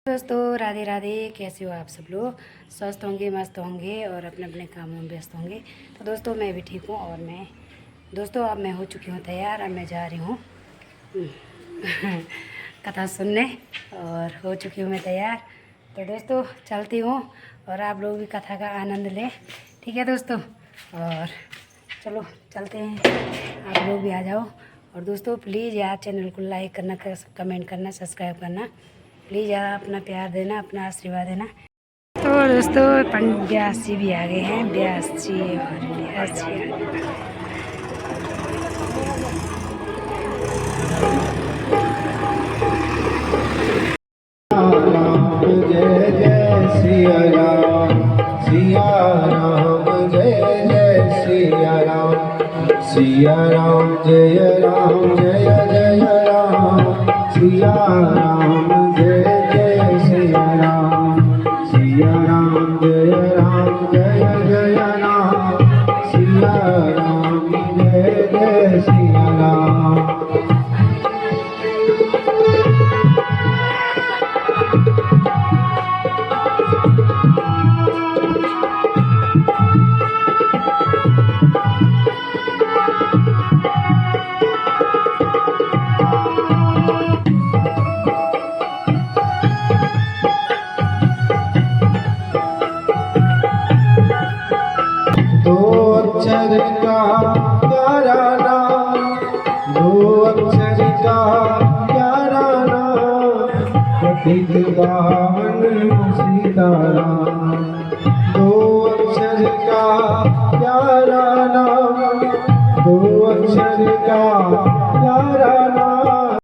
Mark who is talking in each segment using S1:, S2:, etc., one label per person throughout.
S1: दोस्तों राधे राधे। कैसे हो आप सब लोग? स्वस्थ होंगे, मस्त होंगे और अपने अपने कामों में व्यस्त होंगे। तो दोस्तों मैं भी ठीक हूँ और अब मैं हो चुकी हूँ तैयार। अब मैं जा रही हूँ कथा सुनने और हो चुकी हूँ मैं तैयार। तो दोस्तों चलती हूँ और आप लोग भी कथा का आनंद लें, ठीक है दोस्तों? और चलो चलते हैं, आप लोग भी आ जाओ। और दोस्तों प्लीज़ यार चैनल को लाइक करना, कमेंट करना, सब्सक्राइब करना। प्लीज़ यार अपना प्यार देना, अपना आशीर्वाद देना। तो दोस्तों पंडित व्यास जी भी आ गए हैं, व्यास जी और व्यास जी आ गए।
S2: जय जय सिया राम, सिया राम जय जय सिया राम, सिया राम जय राम जय जय राम, सिया राम जय जय सिया राम, सिया राम जय जय राम, सिया राम जय जय सिया राम। दो अक्षर का प्यारा नाम, दो अक्षर का प्यारा नाम, पतित पावन सीताराम। दो अक्षर का प्यारा नाम, दो अक्षर का प्यारा नाम,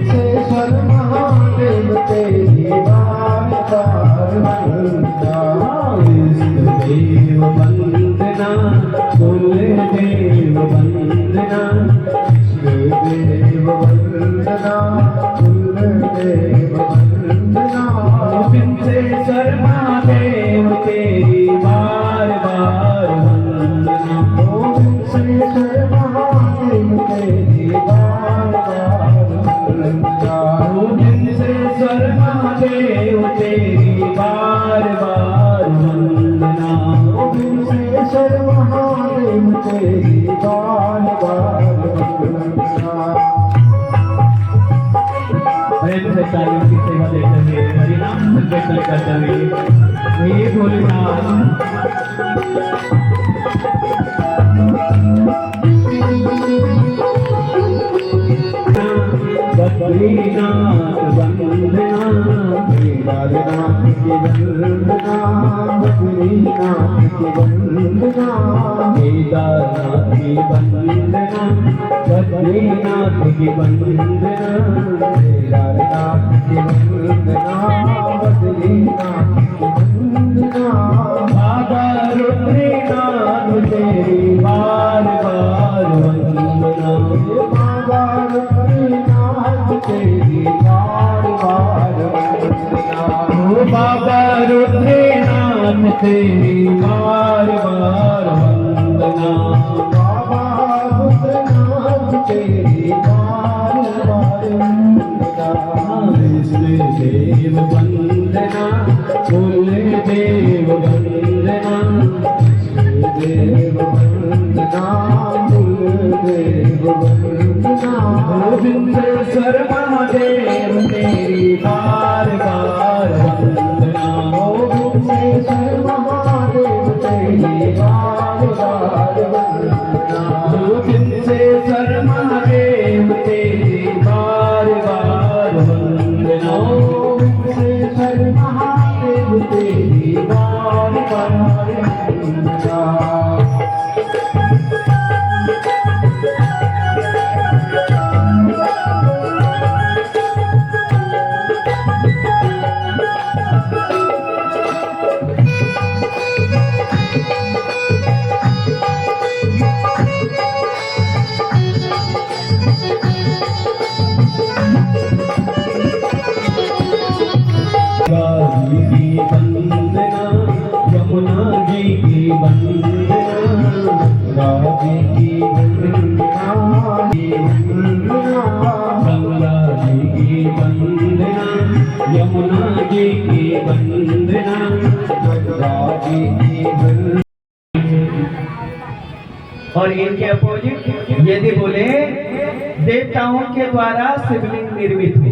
S2: शेषर महादेव तेरी बार बार वंदना, देव वंदना, कुल देव वंदना, देव वंदना, कुल देव वंदना, शेषर महादेव तेरी बार बार वंदना, शेषर महादेव तेरी बार बार वंदना, शेषर महादेव तेरी बार बार वंदना, शेषर महादेव तेरी बार बार वंदना।
S3: प्रेम से तालियों की सेवा देते हुए, हरिनाम संकीर्तन करते हुए, हे भोलेनाथ। बद्रीनाथ वंदना, केदारनाथ की वंदना, बद्रीनाथ की वंदना, केदारनाथ की वंदना, बद्रीनाथ की वंदना, केदारनाथ की वंदना, बद्रीनाथ की वंदना, बाबा रुद्रनाथ तेरी बार बार वंदना, बाबा रुद्रनाथ तेरी बार बार वंदना, बाबा रुद्रनाथ तेरी बार बार वंदना, बाबा रुद्रनाथ तेरी बार बार वंदना, देव वंदना, कुल देव वंदना, देव वंदना, कुल देव वंदना, गोविंदेश्वर महादेव तेरी बार बार वंदना, गोविंदेश्वर महादेव तेरी बार बार वंदना, गोविंदेश्वर महादेव तेरी बार बार वंदना, गोविंदेश्वर महादेव तेरी बार बार वंदना। यमुना जी की वंदना,
S2: गंगा जी की वंदना।
S3: और इनके अपोजिट यदि बोले देवताओं के द्वारा शिवलिंग निर्मित हो,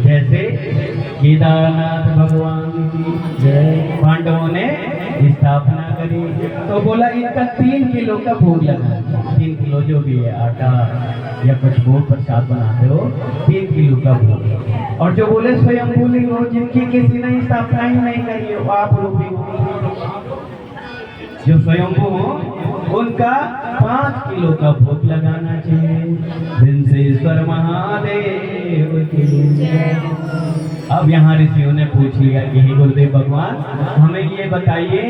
S3: जैसे केदारनाथ भगवान की जय, पांडवों ने स्थापना करी, तो बोला इनका 3 किलो का भोग लगा। 3 किलो जो भी है आटा या कुछ भोग प्रसाद बनाते हो, 3 किलो का भोग। और जो बोले स्वयं लिंग हो, जिनकी किसी ने स्थापना ही नहीं करी हो, आप लोग भी जो स्वयंभू हो, उनका 5 किलो का भोग लगाना चाहिए। विंसेश्वर महादेव की जय। अब यहाँ ऋषियों ने पूछ लिया कि हे गुरुदेव भगवान, हमें ये बताइए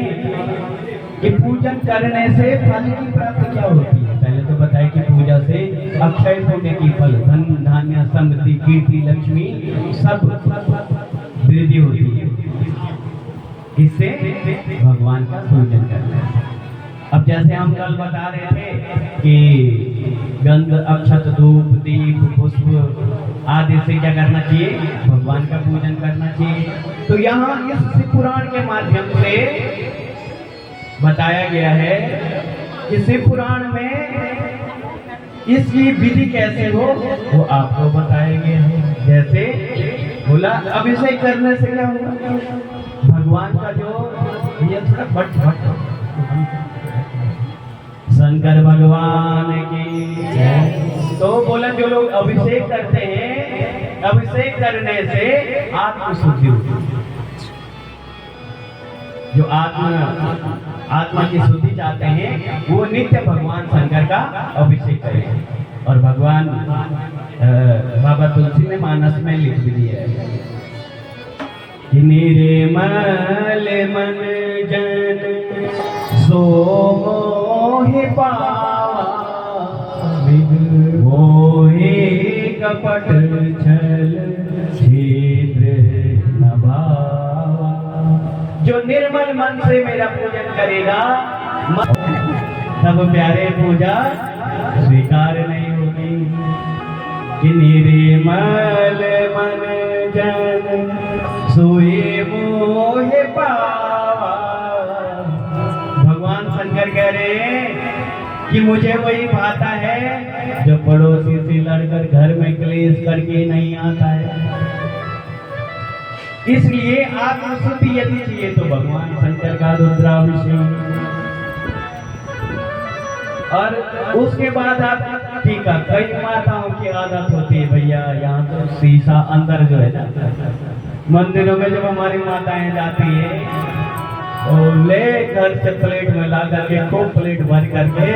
S3: कि पूजन करने से फल की प्राप्ति क्या होती है। पहले तो बताइए कि पूजा से अक्षय पुण्य की फल, धन धान्य समृद्धि कीर्ति लक्ष्मी सब वृद्धि होती है। इससे भगवान का पूजन करना है। अब जैसे हम कल बता रहे थे कि गंध अक्षत धूप दीप पुष्प आदि से क्या करना चाहिए, भगवान का पूजन करना चाहिए। तो यहाँ इस शिव पुराण के माध्यम से बताया गया है कि शिव पुराण में इसकी विधि कैसे हो वो आपको बताया गया है। जैसे बोला अभिषेक करने से क्या होगा, भगवान का जो ये थोड़ा बट शंकर भगवान की जय। तो बोला जो लोग अभिषेक करते हैं, अभिषेक करने से आत्म शुद्धि होती है। जो आत्मा की शुद्धि चाहते हैं वो नित्य भगवान शंकर का अभिषेक करें। और भगवान बाबा तुलसी ने मानस में लिख भी दिया है, निर्मल मन जन सो मोहि पावा, मोहि कपट छल छिद्र न भावा। जो निर्मल मन से मेरा पूजन करेगा, तब प्यारे पूजा स्वीकार नहीं होगी। कि निर्मल मन जन सोए मोहे पावा। भगवान शंकर कह रहे हैं कि मुझे वही भाता है जो पड़ोसी से लड़कर घर में क्लेश करके नहीं आता है। इसलिए आत्मशुद्धि यदि चाहिए तो भगवान शंकर का रुद्राभिषेक। और उसके बाद आप ठीक है, कई माताओं की आदत होती है भैया, यहाँ तो शीशा अंदर जो है ना मंदिरों में जब हमारी माताएं जाती है तो ले घर से प्लेट में ला करके खूब प्लेट भर करके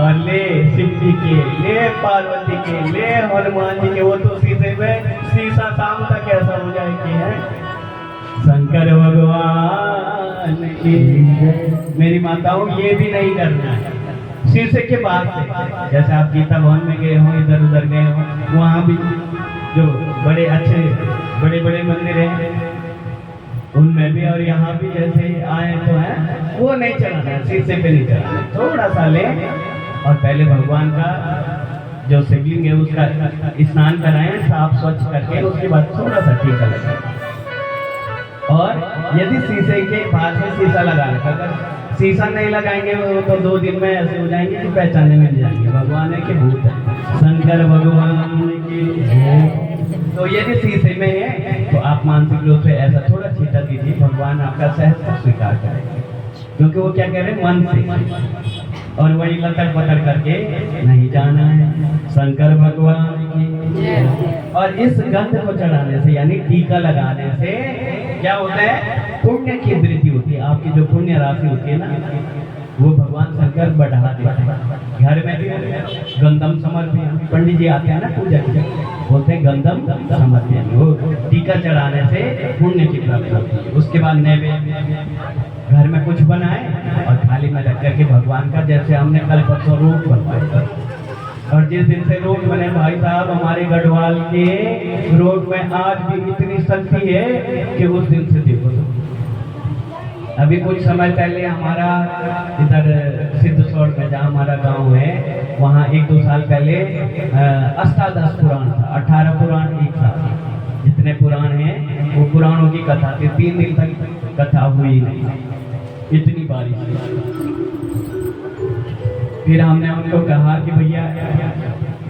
S3: और ले शिव जी के, ले पार्वती के, ले हनुमान जी के, वो तो शीशे में शीशा शाम तक ऐसा हो जाए कि है शंकर भगवान की। मेरी माताओं ये भी नहीं करना है शीशे के बाद से। जैसे आप गीता भवन में गए हो, इधर उधर गए हो, वहाँ भी जो बड़े अच्छे बड़े बड़े मंदिर हैं उनमें भी और यहाँ भी जैसे आए तो है वो नहीं चलाना है, शीशे पे नहीं चलाना है। थोड़ा सा ले और पहले भगवान का जो शिवलिंग है उसका स्नान कराएं साफ स्वच्छ करके, उसके बाद थोड़ा सा टीका लगाएं। और यदि शीशे के पास में शीशा लगा रखा, अगर शीशा नहीं लगाएंगे तो 2 दिन में ऐसे हो जाएंगे कि पहचानने में नहीं जाएंगे भगवान है कि भूत है। शंकर भगवान की। तो यदि शीशे में है तो आप मानसिक रूप से ऐसा थोड़ा छीटा दीजिए, भगवान आपका सहज स्वीकार करेंगे। क्योंकि वो क्या कह रहे हैं, मन से, और वही लतर पतर करके नहीं जाना है। शंकर भगवान की। और इस गंध को चढ़ाने से यानी टीका लगाने से क्या होता है, पुण्य की वृद्धि होती है। आपकी जो पुण्य राशि होती है ना वो भगवान शंकर बढ़ा देते हैं। घर में भी गंधम समर्पण, पंडित जी आते हैं ना पूजा के, बोलते हैं गंधम समर्पण, वो टीका चढ़ाने से पुण्य की प्राप्ति होती है। उसके बाद नैवेद्य घर में कुछ बनाए और थाली में रख करके भगवान का, जैसे हमने कल परसों रोट बनवाया, और जिस दिन से रोट बने भाई साहब हमारे गढ़वाल के रोट में आज भी इतनी शक्ति है कि उस दिन से देखो। अभी कुछ समय पहले हमारा इधर सिद्धेश्वर में जहाँ हमारा गांव है वहाँ 1-2 साल पहले अष्टादश पुराण था, 18 पुराण एक साथ, जितने पुराण हैं की कथा थी, 3 दिन तक कथा हुई नहीं, इतनी बारिश थी। फिर हमने उनको कहा कि भैया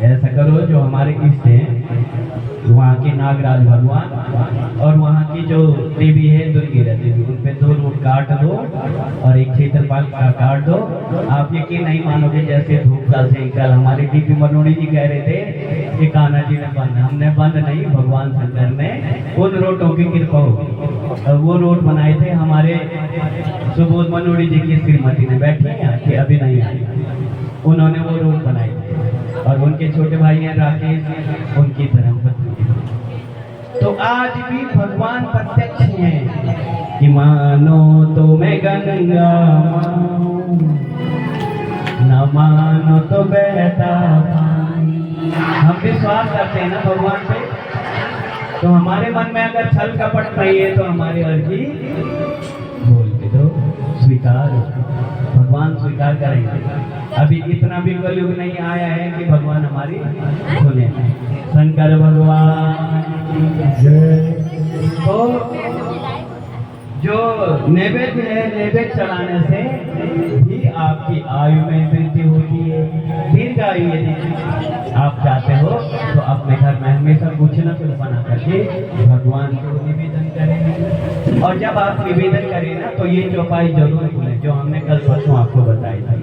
S3: ऐसा करो, जो हमारे इष्ट हैं वहाँ के नागराज भगवान और वहाँ की जो देवी है दुर्गिरा देवी, उन पे 2 रोड काट दो और एक क्षेत्रपाल का काट दो। आप यकीन नहीं मानोगे, जैसे धूप का से कल हमारे डीपी मनोड़ी जी कह रहे थे कि कान्हा जी ने बंद, हमने बंद नहीं, भगवान शंकर ने उन रोडों की कृपा होगी। और वो रोड बनाए थे हमारे सुबोध मनोड़ी जी की श्रीमती ने, बैठी हैं कि अभी नहीं आई, उन्होंने वो रोड बनाए थे। और उनके छोटे भाई हैं राकेश, उनकी धर्मपत्नी। तो आज भी भगवान प्रत्यक्ष हैं कि मानो तो मैं गंगा माऊं, न मानो तो बहता पानी। हम विश्वास करते हैं ना भगवान पे, तो हमारे मन में अगर छल कपट नहीं है तो हमारी अर्जी बोल के दो, स्वीकार, भगवान स्वीकार करेंगे। अभी इतना भी कलयुग नहीं आया है कि भगवान हमारी सुने। शंकर भगवान तो जो नैवेद्य है, नैवेद्य चढ़ाने से भी आपकी आयु में वृद्धि होती है, दीर्घ आयु। यदि आप चाहते हो तो अपने घर में हमेशा कुछ न कुछ बना करके भगवान को निवेदन करें। और जब आप निवेदन करें ना तो ये चौपाई जरूर बोलें, जो हमने कल परसों आपको बताई थी।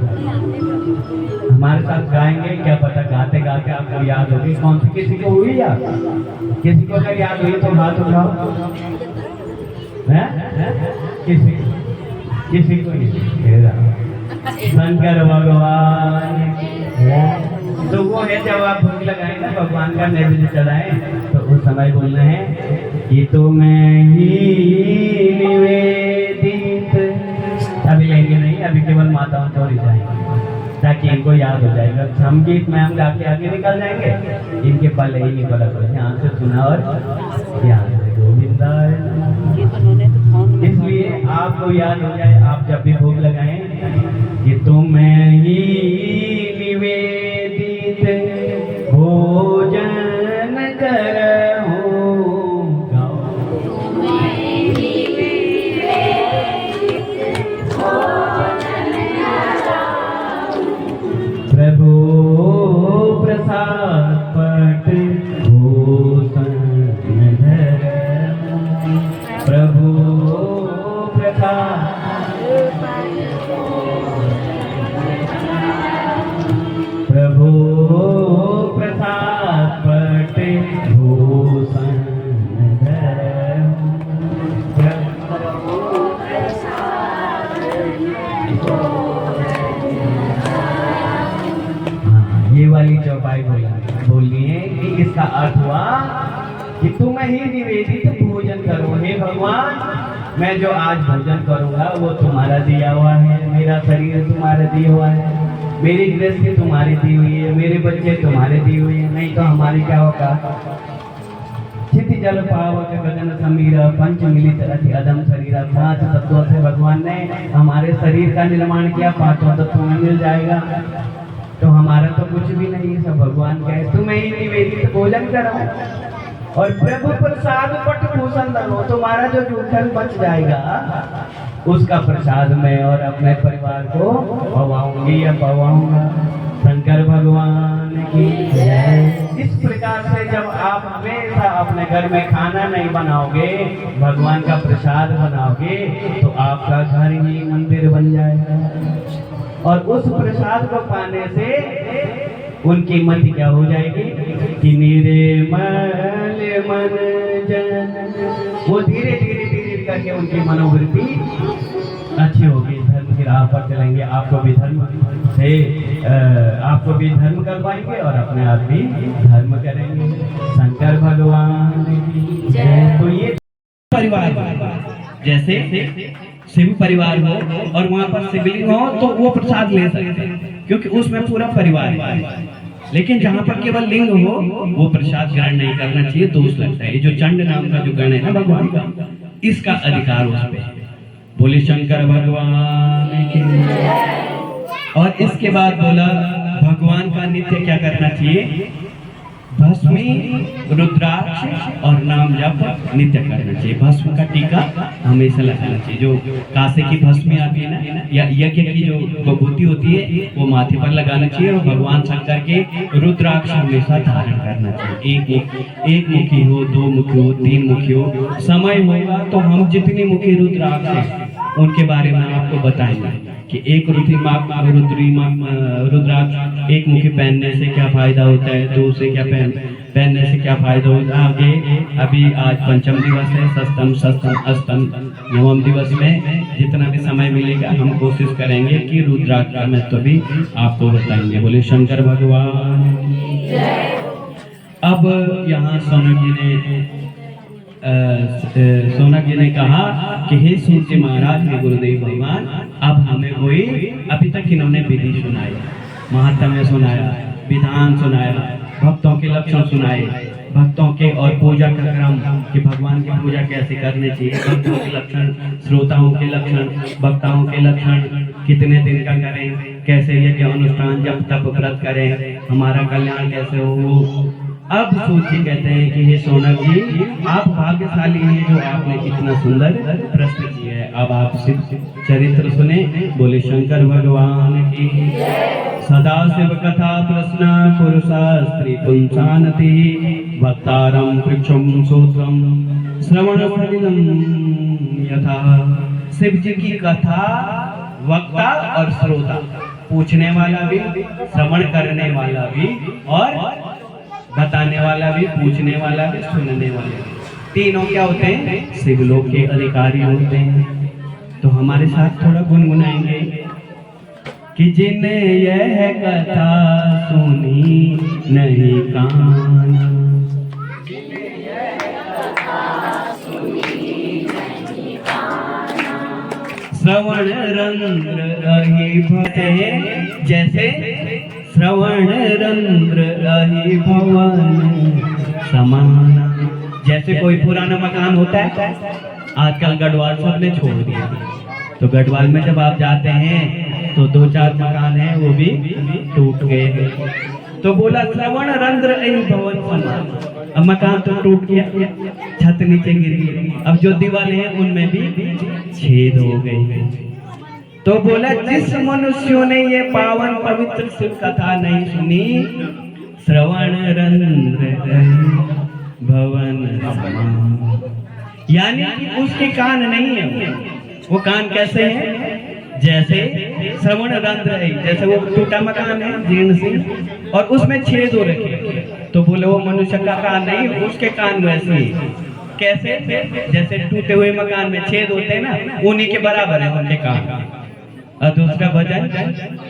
S3: हमारे साथ गाएंगे, क्या पता गाते गाते आपको याद होगी। कौन सी, किसी को हुई याद? किसी को अगर याद हुई तो हाथ उठाओ। किसी को नहीं। शंकर भगवान तो वो है, जब आप भोग लगाए ना भगवान का नैवेद्य चढ़ाए तो उस समय बोलना है कि तुम्हें ही निवेदित। अभी लेंगे नहीं, अभी केवल माताओं को जाएंगे ताकि इनको याद हो जाएगा। हम गीत में हम गा के आगे निकल जाएंगे, इनके पहले ही निकल कर यहाँ से सुना और यहाँ से गोविंदा। इसलिए आपको याद हो जाए, आप जब भी भोग लगाएं कि तुम्हें ही निवेदित भोजन करहूं। प्रभु प्रसाद पट भूषण धरहूं। प्रभु प्रसाद प्रभु प्रसाद पट भूषण धरहूं। ये वाली चौपाई बोलनी है कि इसका अर्थ हुआ कि तुम ही निवेदित भोजन करो। हे भगवान, मैं जो आज भोजन करूंगा वो तुम्हारा दिया हुआ है, मेरा शरीर तुम्हारा दिया हुआ है, मेरी गृहस्थी तुम्हारी दी हुई है, मेरे बच्चे तुम्हारे दिए हुए हैं, नहीं तो हमारी क्या होगा। चित जल पावक गगन समीर पंच मिलित अति अदम शरीर। 5 तत्वों से भगवान ने हमारे शरीर का निर्माण किया, 5 तत्वों में मिल जाएगा। तो हमारा तो कुछ भी नहीं है, सब भगवान का है। तुम्हें ही निवेदित भोजन करो और प्रभु प्रसाद पट भूषण दो। तुम्हारा जो जूठन बच जाएगा उसका प्रसाद में और अपने परिवार को पवाऊंगी या पवाऊंगा। शंकर भगवान की जय। इस प्रकार से जब आप हमेशा अपने घर में खाना नहीं बनाओगे, भगवान का प्रसाद बनाओगे, तो आपका घर ही मंदिर बन जाएगा। और उस प्रसाद को पाने से उनकी मति क्या हो जाएगी कि निर्मल मन जन। वो धीरे धीरे धीरे करके उनकी मनोवृत्ति अच्छी होगी, धर्म की राह पर चलेंगे। आपको भी धर्म करवाएंगे और अपने आप भी धर्म करेंगे। शंकर भगवान की जय। तो ये परिवार जैसे शिव परिवार हो और वहाँ पर शिवलिंग हो तो वो प्रसाद ले सकते हैं, क्योंकि उसमें पूरा परिवार है। लेकिन जहाँ पर केवल लिंग हो वो प्रसाद ग्रहण नहीं करना चाहिए, दोष लगता है। ये जो चंड नाम का जो गण है ना भगवान का, इसका अधिकार उस पे। बोले शंकर भगवान की। और इसके बाद बोला भगवान का नित्य क्या करना चाहिए, भस्मी रुद्राक्ष और नाम जप नित्य करना चाहिए। भस्म का टीका हमेशा लगाना चाहिए। जो कासे की भस्मी आती है ना, या यज्ञ की जो विभूति होती है वो माथे पर लगाना चाहिए। और भगवान शंकर के रुद्राक्ष हमेशा धारण करना चाहिए। एक मुखी हो, दो मुखी हो, तीन मुखी हो, समय होगा तो हम जितनी मुखी रुद्राक्ष हैं उनके बारे में आपको बताएंगे कि एक रुद्राक्ष एक मुखी पहनने से क्या फायदा होता है, दो से क्या पहनने से क्या फायदा होता है। आगे अभी आज पंचम दिवस है, षष्ठम अष्टम नवम दिवस में जितना भी समय मिलेगा हम कोशिश करेंगे कि रुद्राक्ष का महत्व भी आपको बताएंगे। बोले शंकर भगवान। अब यहाँ सोनक जी ने कहा कि हे सूत जी महाराज, हे गुरुदेव भगवान, अब हमें कोई, अभी तक इन्होंने विधि सुनाई, महात्म्य सुनाया, विधान सुनाया, भक्तों के लक्षण सुनाए, भक्तों के और पूजा का क्रम कि भगवान की पूजा कैसे करनी चाहिए, भक्तों के लक्षण, श्रोताओं के लक्षण, वक्ताओं के लक्षण, कितने दिन का करें, कैसे यज्ञ अनुष्ठान जब तप व्रत करें, हमारा कल्याण कैसे हो। अब सूत जी कहते हैं कि हे सोनक जी, आप भाग्यशाली हैं जो आपने इतना सुंदर प्रश्न किया है। अब आप चरित्र सुने। बोले शंकर भगवान की। सदा शिव कथा प्रश्न पुरुषास्त्री पुंसानति भक्तारम पृक्षम सूत्रम श्रवण फलितम यथा। शिव जी की कथा वक्ता और श्रोता, पूछने वाला भी, श्रवण करने वाला भी, और बताने वाला भी, पूछने वाला भी, सुनने वाला भी, तीनों क्या होते हैं? शिवलोक के अधिकारी होते हैं। तो हमारे साथ थोड़ा गुनगुनाएंगे कि जिन्ने यह कथा सुनी नहीं काना, श्रवण रंध्र रही भते, जैसे श्रवण रंध्र रही भवन समाना। जैसे कोई पुराना मकान होता है, आजकल गढ़वाल सबने छोड़ दिया, तो गढ़वाल में जब आप जाते हैं तो दो चार मकान हैं वो भी टूट गए हैं। तो बोला श्रवण रंध्र रही भवन समाना। अब मकान तो टूट गया, छत नीचे गिर गई, अब जो दीवारें हैं उनमें भी छेद हो गए। तो बोला जिस मनुष्यों ने ये पावन पवित्र शिव कथा नहीं सुनी, श्रवण रंध्र भवन समान, यानी कि उसके कान नहीं है। वो कान कैसे है? जैसे श्रवण रंध्र है, जैसे वो टूटा मकान है जीर्ण से और उसमें छेद हो रखे, तो बोले वो मनुष्य का कान नहीं, उसके कान वैसे ही। कैसे? जैसे टूटे हुए मकान में छेद होते हैं ना, उन्हीं के बराबर है उनके कान। और दूसरा भजन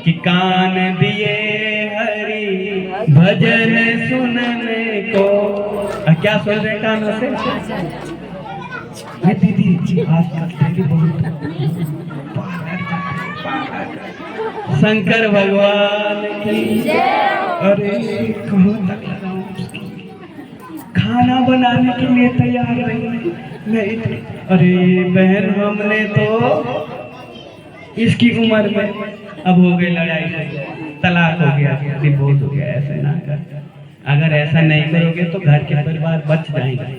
S3: कि कान दिए हरि भजन सुनने को। क्या सुन रहे कानों से? दीदी शंकर भगवान की। अरे कहाँ तक लगाऊं उसकी? खाना बनाने के लिए तैयार नहीं। अरे बहन, हमने तो इसकी उम्र में अब हो गई लड़ाई, तलाक हो गया, डिवोर्स हो गया। ऐसे ना कर, अगर ऐसा नहीं करोगे तो घर के परिवार बच जाएंगे।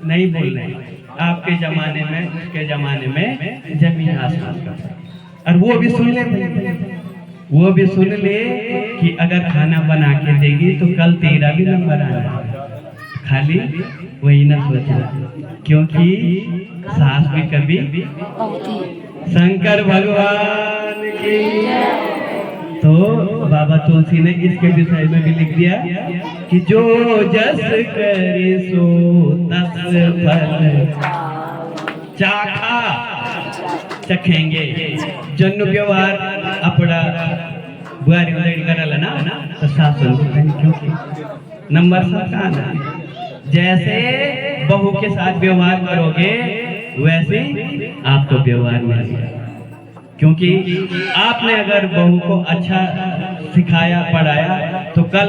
S3: नहीं बोल रहे, आपके जमाने में, उसके जमाने में जमीन आसमान का फर्क। और वो भी सुन ले, वो भी सुन ले कि अगर खाना बना के देगी तो कल तेरा भी नंबर आना। खाली वही ना सोचना, क्योंकि सास भी कभी। शंकर भगवान की। तो बाबा तुलसी ने इसके विषय में भी लिख दिया कि जो जस करे सो तस फल चाखा चखेंगे। जन्नु व्यवहार अपना बुआरी उदय करल ना तो शासन क्योंकि नंबर सरकार। जैसे बहू के साथ व्यवहार करोगे वैसे आपको व्यवहार मिलेगा, क्योंकि आपने अगर बहू को अच्छा सिखाया पढ़ाया तो कल